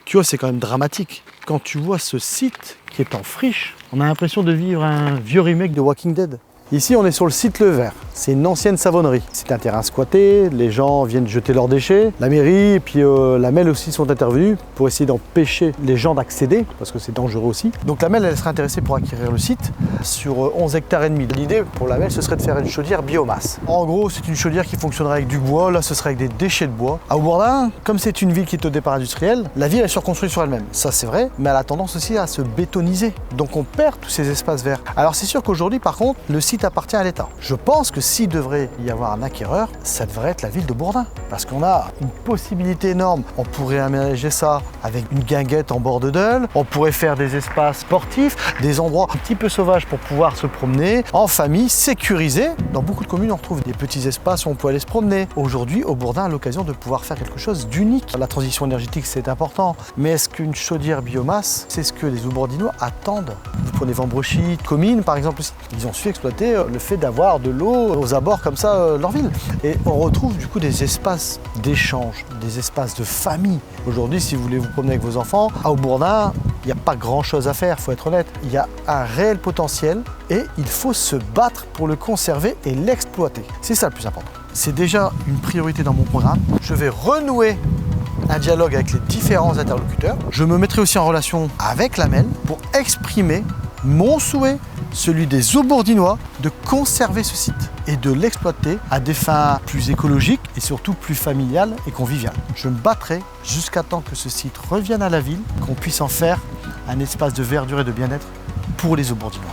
Tu vois, c'est quand même dramatique. Quand tu vois ce site qui est en friche, on a l'impression de vivre un vieux remake de Walking Dead. Ici, on est sur le site Le Vert. C'est une ancienne savonnerie. C'est un terrain squatté, les gens viennent jeter leurs déchets. La mairie et puis la MEL aussi sont intervenus pour essayer d'empêcher les gens d'accéder, parce que c'est dangereux aussi. Donc la MEL, elle serait intéressée pour acquérir le site sur 11 hectares et demi. L'idée pour la MEL, ce serait de faire une chaudière biomasse. En gros, c'est une chaudière qui fonctionnerait avec du bois. Là, ce serait avec des déchets de bois. À Aubourdin, comme c'est une ville qui est au départ industriel, la ville est surconstruite sur elle-même. Ça, c'est vrai, mais elle a tendance aussi à se bétoniser. Donc on perd tous ces espaces verts. Alors c'est sûr qu'aujourd'hui, par contre, le site appartient à l'État. Je pense que s'il devrait y avoir un acquéreur, ça devrait être la ville de Bourdin. Parce qu'on a une possibilité énorme. On pourrait aménager ça avec une guinguette en bord de Dole. On pourrait faire des espaces sportifs, des endroits un petit peu sauvages pour pouvoir se promener en famille, sécurisés. Dans beaucoup de communes, on retrouve des petits espaces où on peut aller se promener. Aujourd'hui, Aubourdin a l'occasion de pouvoir faire quelque chose d'unique. La transition énergétique, c'est important. Mais est-ce qu'une chaudière biomasse, c'est ce que les Aubourdinois attendent? Vous prenez Vambrechy, Comines par exemple aussi. Ils ont su exploiter le fait d'avoir de l'eau aux abords comme ça de leur ville. Et on retrouve du coup des espaces d'échange, des espaces de famille. Aujourd'hui, si vous voulez vous promener avec vos enfants, à Aubourdin, il n'y a pas grand chose à faire, il faut être honnête. Il y a un réel potentiel et il faut se battre pour le conserver et l'exploiter. C'est ça le plus important. C'est déjà une priorité dans mon programme. Je vais renouer un dialogue avec les différents interlocuteurs. Je me mettrai aussi en relation avec la MEL pour exprimer mon souhait, celui des Aubourdinois, de conserver ce site et de l'exploiter à des fins plus écologiques et surtout plus familiales et conviviales. Je me battrai jusqu'à temps que ce site revienne à la ville, qu'on puisse en faire un espace de verdure et de bien-être pour les Aubourdinois.